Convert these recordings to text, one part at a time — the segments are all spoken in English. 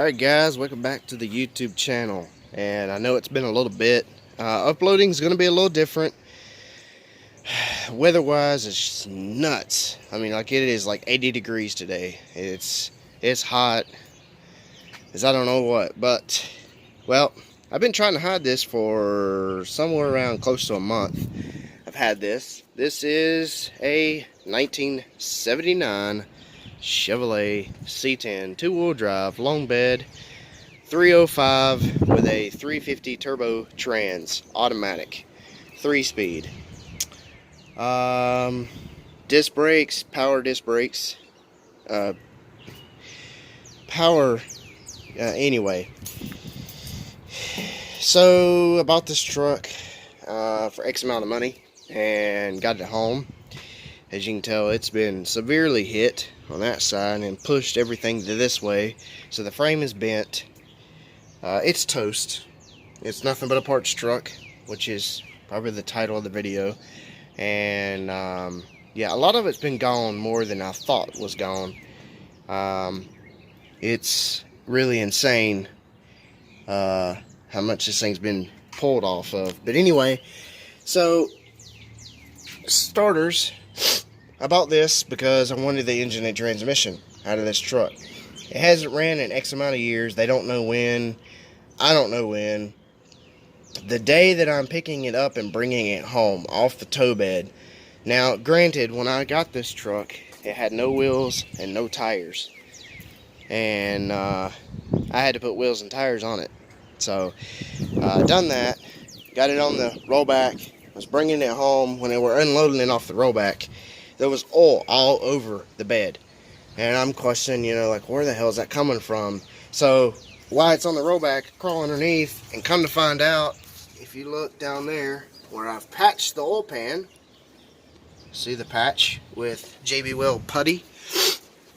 Alright guys, welcome back to the YouTube channel. And I know it's been a little bit. Uploading is going to be a little different. Weather wise, it's just nuts. I mean, like, it is like 80 degrees today. It's hot as I don't know what. But, well, I've been trying to hide this for somewhere around close to a month. I've had this. This is a 1979 Chevrolet C10 two-wheel drive long bed 305 with a 350 turbo trans automatic 3-speed. Disc brakes, power disc brakes, anyway. So I bought this truck for X amount of money and got it home. As you can tell, it's been severely hit on that side and pushed everything to this way. So the frame is bent. It's toast. It's nothing but a parts truck, which is probably the title of the video. And yeah, a lot of it's been gone more than I thought was gone. It's really insane how much this thing's been pulled off of. But anyway, so starters, I bought this because I wanted the engine and transmission out of this truck. It hasn't ran in X amount of years. They don't know when. I don't know when. The day that I'm picking it up and bringing it home off the tow bed. Now, granted, when I got this truck, it had no wheels and no tires. And I had to put wheels and tires on it. So, done that. Got it on the rollback. Was bringing it home. When they were unloading it off the rollback, there was oil all over the bed. And I'm questioning, you know, like, where the hell is that coming from? So, while it's on the rollback, crawl underneath, and come to find out, if you look down there, where I've patched the oil pan, see the patch with JB Weld putty?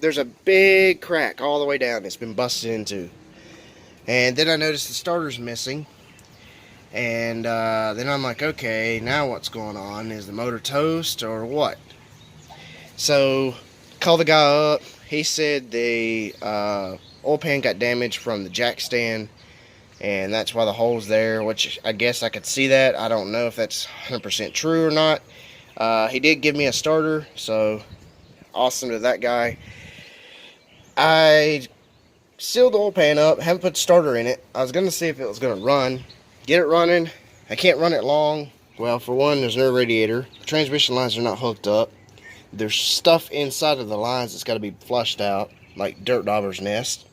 There's a big crack all the way down. It's been busted into. And then I noticed the starter's missing. And then I'm like, okay, now what's going on? Is the motor toast or what? So, called the guy up. He said the oil pan got damaged from the jack stand, and that's why the hole's there, which I guess I could see that. I don't know if that's 100% true or not. He did give me a starter, so awesome to that guy. I sealed the oil pan up, haven't put the starter in it. I was going to see if it was going to run. Get it running. I can't run it long. Well, for one, there's no radiator. The transmission lines are not hooked up. There's stuff inside of the lines that's got to be flushed out, like dirt dauber's nest.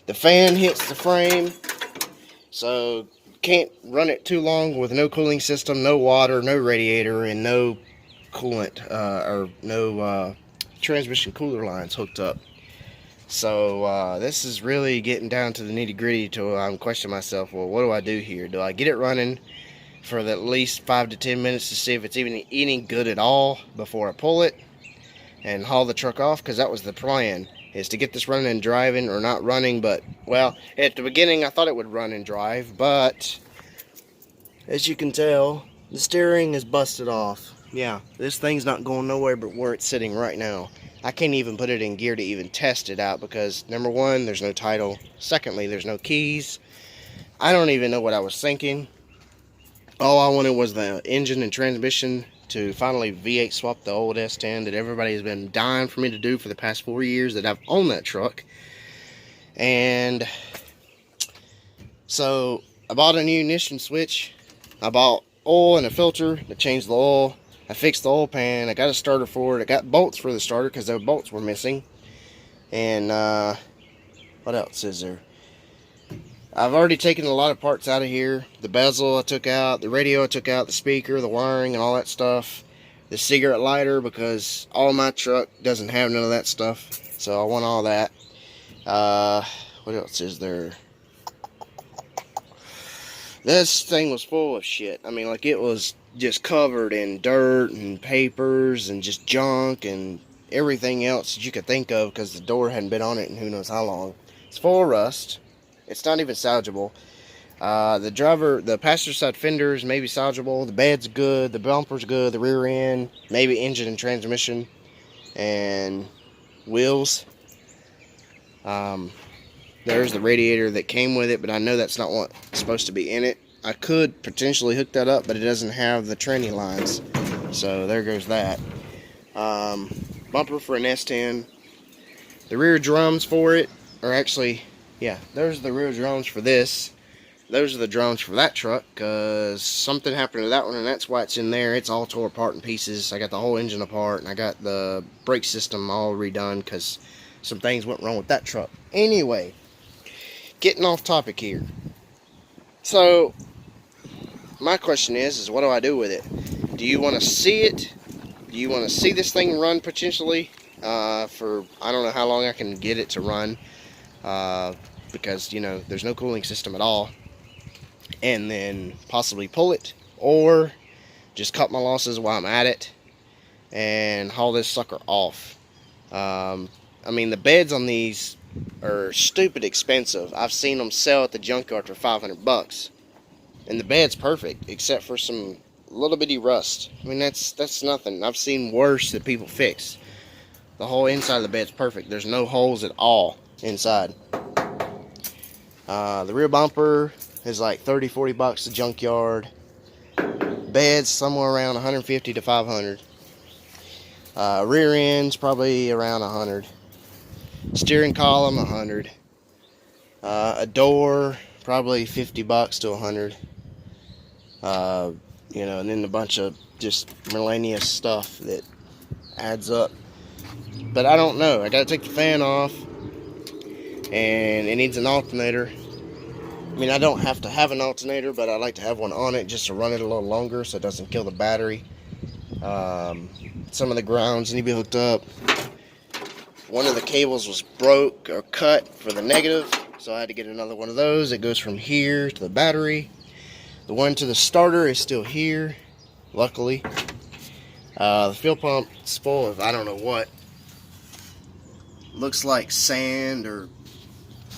The fan hits the frame, so can't run it too long with no cooling system, no water, no radiator, and no coolant, or no transmission cooler lines hooked up. So this is really getting down to the nitty-gritty till I'm questioning myself, well, what do I do here? Do I get it running for at least 5 to 10 minutes to see if it's even any good at all before I pull it and haul the truck off? Because that was the plan, is to get this running and driving, or not running, but, well, at the beginning I thought it would run and drive, but as you can tell, the steering is busted off. Yeah, this thing's not going nowhere but where it's sitting right now. I can't even put it in gear to even test it out because, number one, there's no title. Secondly, there's no keys. I don't even know what I was thinking. All I wanted was the engine and transmission to finally V8 swap the old S10 that everybody has been dying for me to do for the past 4 years that I've owned that truck. And so I bought a new ignition switch. I bought oil and a filter to change the oil. I fixed the oil pan. I got a starter for it. I got bolts for the starter because the bolts were missing. And what else is there? I've already taken a lot of parts out of here. The bezel I took out, the radio I took out, the speaker, the wiring, and all that stuff. The cigarette lighter, because all my truck doesn't have none of that stuff. So I want all that. What else is there? This thing was full of shit. I mean, like, it was just covered in dirt and papers and just junk and everything else that you could think of, because the door hadn't been on it in who knows how long. It's full of rust. It's not even salvageable. The passenger side fenders maybe salvageable. The bed's good. The bumper's good. The rear end, maybe engine and transmission, and wheels. There's the radiator that came with it, but I know that's not what's supposed to be in it. I could potentially hook that up, but it doesn't have the tranny lines. So there goes that. Bumper for an S10. The rear drums for it are actually, yeah, there's the rear drums for this. Those are the drums for that truck, because something happened to that one, and that's why it's in there. It's all tore apart in pieces. I got the whole engine apart, and I got the brake system all redone because some things went wrong with that truck. Anyway, getting off topic here. So, my question is what do I do with it? Do you want to see it? Do you want to see this thing run potentially for, I don't know how long I can get it to run, because, you know, there's no cooling system at all. And then possibly pull it, or just cut my losses while I'm at it and haul this sucker off. I mean, the beds on these are stupid expensive. I've seen them sell at the junkyard for 500 bucks, and the bed's perfect except for some little bitty rust. I mean, that's nothing. I've seen worse that people fix. The whole inside of the bed's perfect. There's no holes at all inside. The rear bumper is like 30-40 bucks to junkyard. Bed's somewhere around 150 to 500. Rear end's probably around 100. Steering column 100. A door probably 50 bucks to 100. You know, and then a bunch of just miscellaneous stuff that adds up. But I don't know. I gotta take the fan off, and it needs an alternator. I mean, I don't have to have an alternator, but I like to have one on it just to run it a little longer so it doesn't kill the battery. Some of the grounds need to be hooked up. One of the cables was broke or cut for the negative, so I had to get another one of those. It goes from here to the battery. The one to the starter is still here, luckily. The fuel pump is full of I don't know what. Looks like sand or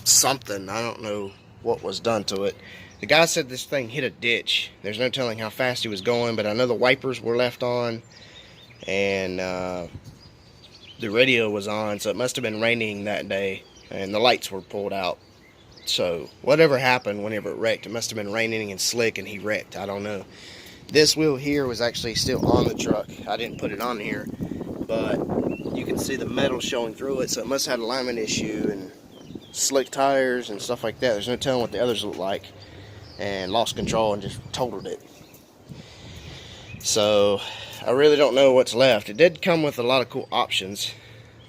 something. I don't know what was done to it. The guy said this thing hit a ditch. There's no telling how fast he was going, but I know the wipers were left on, and the radio was on, so it must have been raining that day, and the lights were pulled out. So whatever happened whenever it wrecked, it must have been raining and slick and he wrecked. I don't know. This wheel here was actually still on the truck. I didn't put it on here, but you can see the metal showing through it, so it must have had a alignment issue and slick tires and stuff like that. There's no telling what the others look like, and lost control and just totaled it. So I really don't know what's left. It did come with a lot of cool options.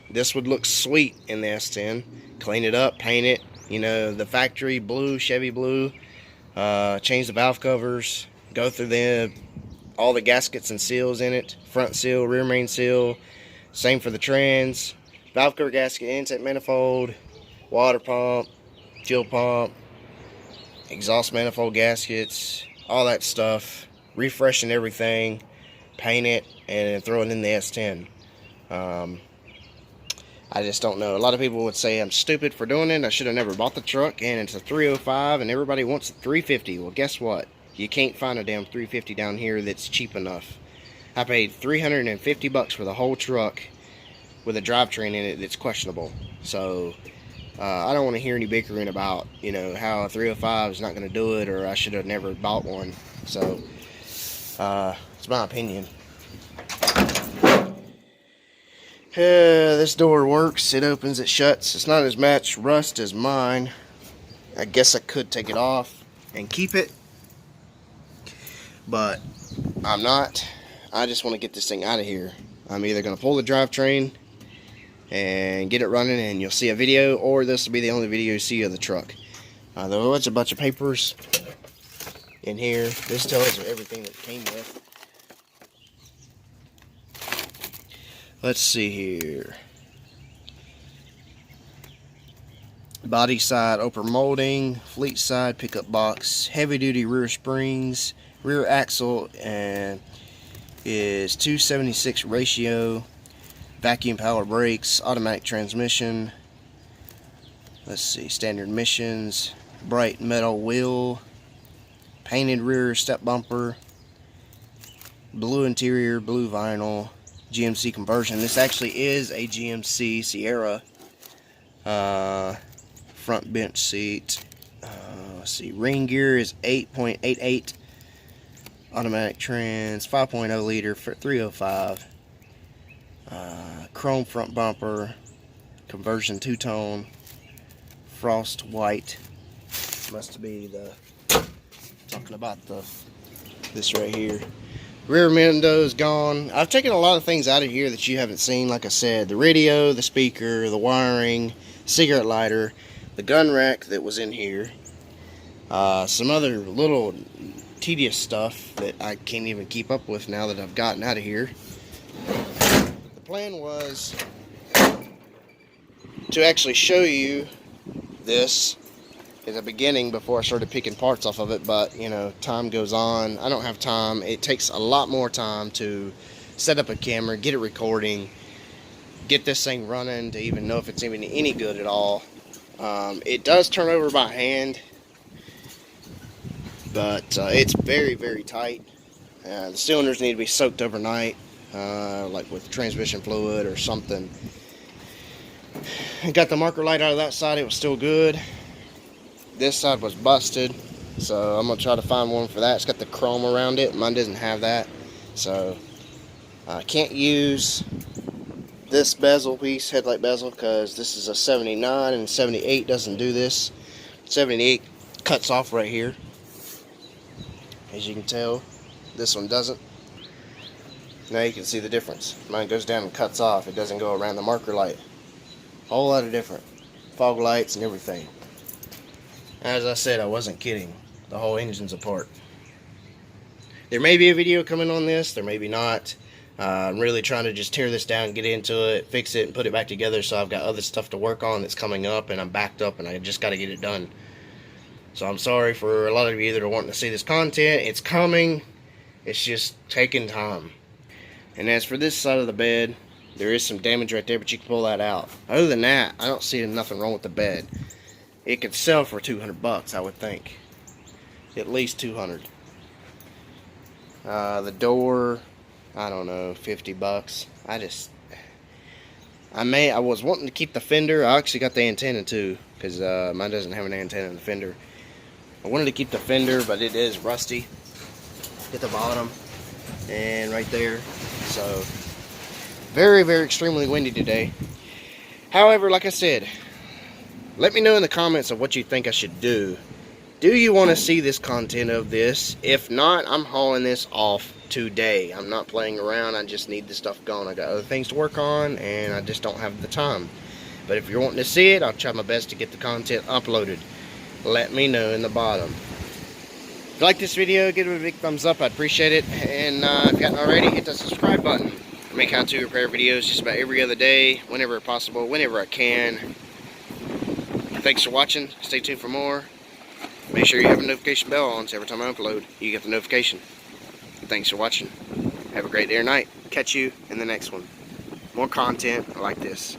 This would look sweet in the S10. Clean it up, paint it, you know, the factory blue, Chevy blue, change the valve covers, go through all the gaskets and seals in it, front seal, rear main seal, same for the trans, valve cover gasket, intake manifold, water pump, fuel pump, exhaust manifold gaskets, all that stuff, refreshing everything, paint it, and throw it in the S10. I just don't know. A lot of people would say I'm stupid for doing it. I should have never bought the truck, and it's a 305 and everybody wants a 350. Well, guess what? You can't find a damn 350 down here that's cheap enough. I paid 350 bucks for the whole truck with a drivetrain in it that's questionable. So I don't want to hear any bickering about, you know, how a 305 is not going to do it, or I should have never bought one. So it's my opinion. This door works. It opens, it shuts. It's not as much rust as mine. I guess I could take it off and keep it, but I'm not. I just want to get this thing out of here. I'm either going to pull the drivetrain and get it running, and you'll see a video, or this will be the only video you see of the truck. There's a bunch of papers in here. This tells you everything that it came with. Let's see here. Body side upper molding, fleet side pickup box, heavy duty rear springs, rear axle, and is 276 ratio, vacuum power brakes, automatic transmission. Let's see, standard emissions, bright metal wheel, painted rear step bumper, blue interior, blue vinyl, GMC conversion. This actually is a GMC Sierra front bench seat. Let's see, ring gear is 8.88. Automatic trans, 5.0 liter for 305. Chrome front bumper, conversion two-tone, frost white. Must be the talking about this right here. Rear window is gone. I've taken a lot of things out of here that you haven't seen. Like I said, the radio, the speaker, the wiring, cigarette lighter, the gun rack that was in here, some other little tedious stuff that I can't even keep up with now that I've gotten out of here. The plan was to actually show you this in the beginning before I started picking parts off of it, but you know, time goes on. I don't have time. It takes a lot more time to set up a camera, get it recording, get this thing running to even know if it's even any good at all. It does turn over by hand, but it's very, very tight. The cylinders need to be soaked overnight, like with transmission fluid or something. I got the marker light out of that side. It was still good. This side was busted, so I'm going to try to find one for that. It's got the chrome around it. Mine doesn't have that, so I can't use this bezel piece, headlight bezel, because this is a 79 and 78 doesn't do this. 78 cuts off right here, as you can tell. This one doesn't. Now you can see the difference. Mine goes down and cuts off. It doesn't go around the marker light. Whole lot of different fog lights and everything. As I said, I wasn't kidding. The whole engine's apart. There may be a video coming on this, there may be not. I'm really trying to just tear this down, get into it, fix it, and put it back together, so I've got other stuff to work on that's coming up, and I'm backed up, and I just got to get it done. So I'm sorry for a lot of you that are wanting to see this content. It's coming. It's just taking time. And as for this side of the bed, there is some damage right there, but you can pull that out. Other than that, I don't see nothing wrong with the bed. It could sell for $200, I would think. At least 200. The door, I don't know, $50. I was wanting to keep the fender. I actually got the antenna too, because mine doesn't have an antenna in the fender. I wanted to keep the fender, but it is rusty at the bottom and right there. So very, very extremely windy today. However, like I said, let me know in the comments of what you think I should do. Do you want to see this content of this? If not, I'm hauling this off today. I'm not playing around. I just need this stuff gone. I got other things to work on, and I just don't have the time. But if you're wanting to see it, I'll try my best to get the content uploaded. Let me know in the bottom. If you like this video, give it a big thumbs up. I'd appreciate it. And if you haven't already, hit the subscribe button. I make how to repair videos just about every other day, whenever possible, whenever I can. Thanks for watching. Stay tuned for more. Make sure you have a notification bell on so every time I upload, you get the notification. Thanks for watching. Have a great day or night. Catch you in the next one. More content like this.